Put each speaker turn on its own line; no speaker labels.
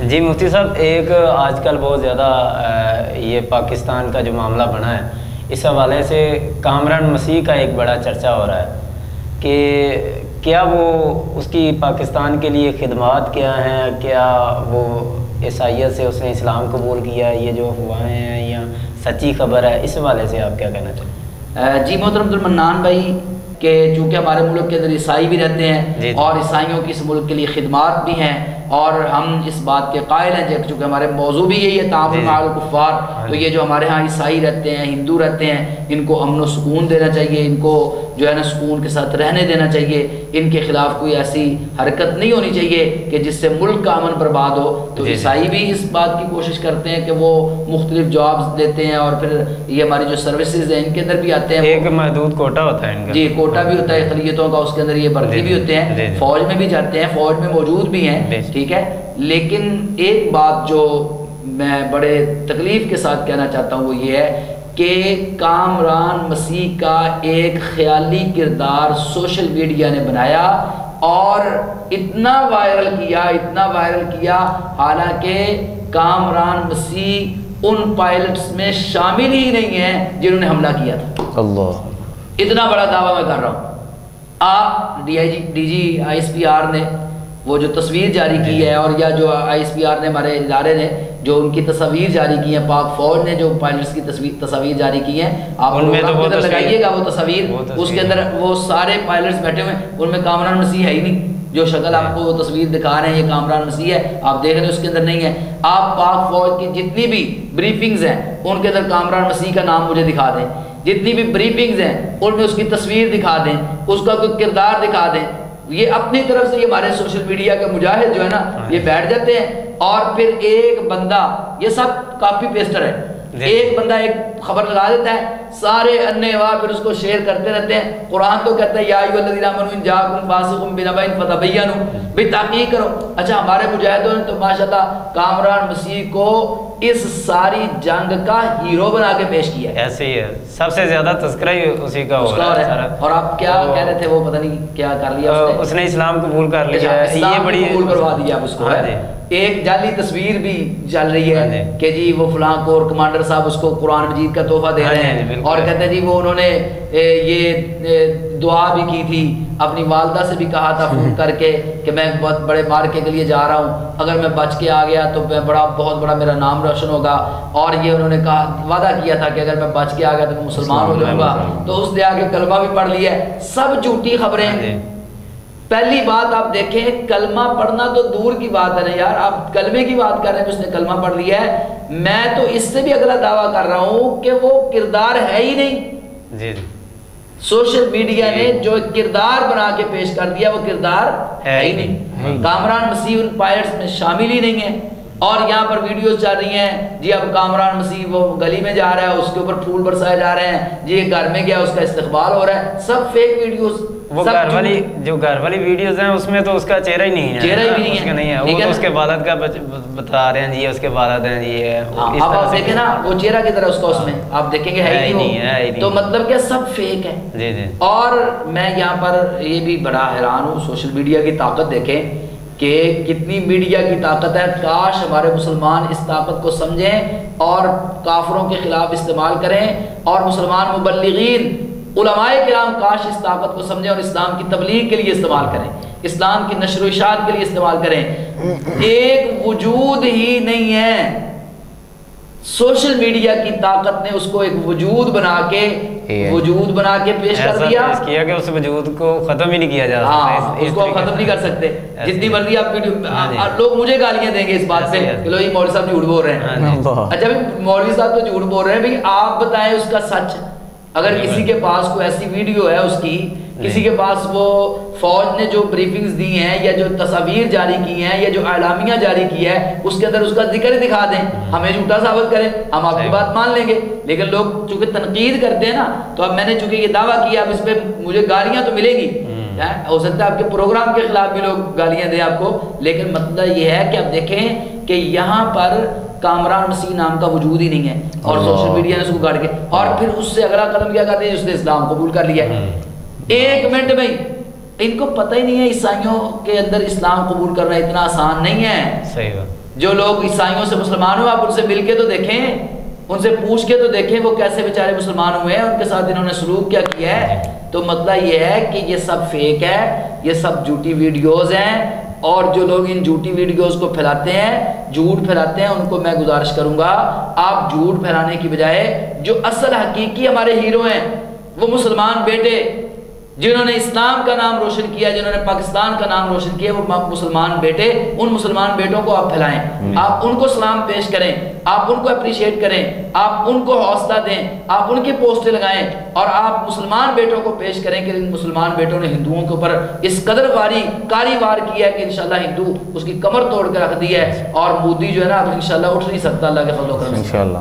جی مفتی صاحب، ایک آج کل بہت زیادہ یہ پاکستان کا جو معاملہ بنا ہے، اس حوالے سے کامران مسیح کا ایک بڑا چرچا ہو رہا ہے کہ کیا وہ اس کی پاکستان کے لیے خدمات کیا ہیں، کیا وہ عیسائیت سے اس نے اسلام قبول کیا ہے، یہ جو افواہیں ہیں یا سچی خبر ہے، اس حوالے سے آپ کیا کہنا چاہیں؟
جی محترم عبدالمنان بھائی، کہ چونکہ ہمارے ملک کے اندر عیسائی بھی رہتے ہیں اور عیسائیوں کی اس ملک کے لیے خدمات بھی ہیں، اور ہم اس بات کے قائل ہیں چونکہ ہمارے موضوع بھی یہی ہے تعامل مع الکفار، تو یہ جو ہمارے ہاں عیسائی رہتے ہیں، ہندو رہتے ہیں، ان کو امن و سکون دینا چاہیے، ان کو جو ہے نا سکون کے ساتھ رہنے دینا چاہیے، ان کے خلاف کوئی ایسی حرکت نہیں ہونی چاہیے کہ جس سے ملک کا امن برباد ہو۔ تو عیسائی بھی اس بات کی کوشش کرتے ہیں کہ وہ مختلف جابز دیتے ہیں، اور پھر یہ ہماری جو سروسز ہیں ان کے اندر بھی آتے ہیں،
ایک محدود کوٹا ہوتا ہے ان کا،
جی کوٹا بھی ہوتا ہے اقلیتوں کا، اس کے اندر یہ بھرتی بھی ہوتے ہیں، فوج میں بھی جاتے ہیں، فوج میں موجود بھی ہیں، ٹھیک ہے۔ لیکن ایک بات جو میں بڑے تکلیف کے ساتھ کہنا چاہتا ہوں وہ یہ ہے کہ کامران مسیح کا ایک خیالی کردار سوشل میڈیا نے بنایا اور اتنا وائرل کیا، حالانکہ کامران مسیح ان پائلٹس میں شامل ہی نہیں ہیں جنہوں نے حملہ کیا تھا۔
اللہ،
اتنا بڑا دعویٰ میں کر رہا ہوں۔ آپ D G I S P R نے وہ جو تصویر جاری کی ہے، اور یا جو آئی ایس پی آر نے ہمارے ادارے نے جو ان کی تصاویر جاری کی ہیں، پاک فوج نے جو پائلٹس کی تصاویر جاری کی ہیں، آپ ان میں تو لگائیے گا وہ تصاویر، اس کے اندر وہ سارے پائلٹس بیٹھے ہوئے ہیں، ان میں کامران مسیح ہے ہی نہیں۔ جو شکل آپ کو وہ تصویر دکھا رہے ہیں یہ کامران مسیح ہے، آپ دیکھ رہے ہیں اس کے اندر نہیں ہے۔ آپ پاک فوج کی جتنی بھی بریفنگز ہیں ان کے اندر کامران مسیح کا نام مجھے دکھا دیں، جتنی بھی بریفنگز ہیں ان میں اس کی تصویر دکھا دیں، اس کا کوئی کردار دکھا دیں۔ یہ اپنی طرف سے یہ ہمارے سوشل میڈیا کے مجاہد جو ہے نا یہ بیٹھ جاتے ہیں، اور پھر ایک بندہ، یہ سب کاپی پیسٹر ہے، ایک بندہ ایک خبر لگا دیتا ہے، سارے انے وا پھر اس کو شیئر کرتے رہتے ہیں۔ قرآن تو کہتا ہے یا ایھا الذین آمنوا ان جاءکم فاسق بنبأ فتبینوا، بھی تحقیق کرو۔ اچھا، ہمارے مجاہدوں نے تو ماشاءاللہ کامران مسیح کو اس ساری جنگ کا ہیرو بنا کے پیش کیا ہے۔
ایسے ہی ہے، سب سے زیادہ تذکرہ ہی اسی کا ہو رہا ہے۔
اور آپ کیا کہہ رہے تھے، وہ پتہ نہیں کیا کر لیا
اس نے اسلام قبول کر لیا ہے،
یہ بڑی قبول کروا دیا اس کو۔ ایک جعلی تصویر بھی چل رہی ہے کہ جی وہ فلاں کور کمانڈر صاحب اس کو قرآن مجید کا تحفہ دے رہے ہیں، اور کہتے ہیں جی وہ انہوں نے یہ دعا بھی کی تھی، اپنی والدہ سے بھی کہا تھا فون کر کے کہ میں بہت بڑے مارکے کے لیے جا رہا ہوں، اگر میں بچ کے آ گیا تو میں بہت بڑا میرا نام روشن ہوگا، اور یہ انہوں نے کہا وعدہ کیا تھا کہ اگر میں بچ کے آ گیا تو میں مسلمان ہو جاؤں گا، تو اس نے آگے کلمہ بھی پڑھ لیا ہے۔ سب جھوٹی خبریں۔ پہلی بات آپ دیکھیں، کلمہ پڑھنا تو دور کی بات ہے نا یار، آپ کلمے کی بات کر رہے ہیں کہ اس نے کلمہ پڑھ لیا ہے، میں تو اس سے بھی اگلا دعویٰ کر رہا ہوں کہ وہ کردار ہے ہی نہیں۔
جی
سوشل میڈیا نے جو کردار بنا کے پیش کر دیا وہ کردار ہے ہی نہیں۔ کامران مسیح ان پائلٹس میں شامل ہی نہیں ہے، اور یہاں پر ویڈیوز چل رہی ہیں جی اب کامران مسیح وہ گلی میں جا رہا ہے، اس کے اوپر پھول برسائے جا رہے ہیں، جی ایک گھر میں گیا اس کا استقبال ہو رہا ہے، سب فیک ویڈیوز۔
وہ گھر والی ویڈیوز ہیں اس میں تو اس کا چہرہ ہی نہیں ہے،
چہرہ ہی نہیں ہے،
وہ تو اس کے والد کا بتا رہے ہیں جی اس کے والد ہیں جی ہے۔
اب آپ دیکھیں نا وہ چہرہ کی طرح اس کا، اس میں آپ دیکھیں گے ہے ہی نہیں، تو مطلب کہ سب فیک ہے۔
جی جی۔
اور میں یہاں پر یہ بھی بڑا حیران ہوں، سوشل میڈیا کی طاقت دیکھیں کہ کتنی میڈیا کی طاقت ہے، کاش ہمارے مسلمان اس طاقت کو سمجھیں اور کافروں کے خلاف استعمال کریں، اور مسلمان مبلغین علماء کرام کاش اس طاقت کو سمجھیں اور اسلام کی تبلیغ کے لیے استعمال کریں، اسلام کی نشر و اشاعت کے لیے استعمال کریں۔ ایک وجود ہی نہیں ہے، سوشل میڈیا کی طاقت نے اس کو ایک وجود بنا کے پیش کر دیا
کہ اس وجود کو ختم ہی نہیں کیا جا سکتا،
اس کو ختم نہیں کر سکتے، جتنی مرضی آپ ویڈیو، لوگ مجھے گالیاں دیں گے اس بات پہ کہ لو یہ مولوی صاحب جھوٹ بول رہے ہیں۔ اچھا مولوی صاحب تو جھوٹ بول رہے ہیں بھائی، آپ بتائیں اس کا سچ۔ اگر کسی کے پاس کوئی ایسی ویڈیو ہے اس کی، کسی کے پاس وہ فوج نے جو بریفنگز دی ہیں یا جو تصاویر جاری کی ہیں یا جو اعلامیہ جاری کی ہے اس کے اندر اس کا ذکر دکھا دیں، ہمیں جھوٹا ثابت کریں، ہم آپ کی بات مان لیں گے۔ لیکن لوگ چونکہ تنقید کرتے ہیں نا، تو اب میں نے چونکہ یہ دعویٰ کیا اب اس پہ مجھے گالیاں تو ملیں گی، ہو سکتا ہے آپ کے پروگرام کے خلاف بھی لوگ گالیاں دیں آپ کو، لیکن مطلب یہ ہے کہ اب دیکھیں کہ یہاں پر کامران مسیح نام کا وجود ہی نہیں ہے، اور سوشل میڈیا نے اس کو گاڑ کے، اور پھر اس سے اگلا قدم کیا کرتے ہیں، اس نے اسلام قبول کر لیا ایک منٹ میں۔ ان کو پتہ ہی نہیں ہے عیسائیوں کے اندر اسلام قبول کرنا اتنا آسان نہیں ہے۔
صحیح بات۔
جو لوگ عیسائیوں سے مسلمان ہوئے آپ ان سے مل کے تو دیکھیں، ان سے پوچھ کے تو دیکھیں وہ کیسے بیچارے مسلمان ہوئے ہیں، ان کے ساتھ انہوں نے سلوک کیا کیا ہے۔ تو مسئلہ یہ ہے کہ یہ سب فیک ہے، یہ سب جھوٹی ویڈیوز ہیں، اور جو لوگ ان جھوٹی ویڈیوز کو پھیلاتے ہیں، جھوٹ پھیلاتے ہیں، ان کو میں گزارش کروں گا آپ جھوٹ پھیلانے کی بجائے جو اصل حقیقی ہمارے ہیرو ہیں، وہ مسلمان بیٹے جنہوں نے اسلام کا نام روشن کیا، جنہوں نے پاکستان کا نام روشن کیا، وہ مسلمان بیٹے، ان مسلمان بیٹوں کو آپ پھیلائیں، آپ ان کو سلام پیش کریں، آپ ان کو اپریشیٹ کریں، آپ ان کو حوصلہ دیں، آپ ان کی پوسٹیں لگائیں، اور آپ مسلمان بیٹوں کو پیش کریں کہ ان مسلمان بیٹوں نے ہندوؤں کے اوپر اس قدر کاری وار کیا ہے کہ انشاءاللہ ہندو اس کی کمر توڑ کے رکھ دی ہے، اور مودی جو ہے نا اب انشاءاللہ اٹھ نہیں سکتا اللہ کے فضل و کرم سے۔
انشاءاللہ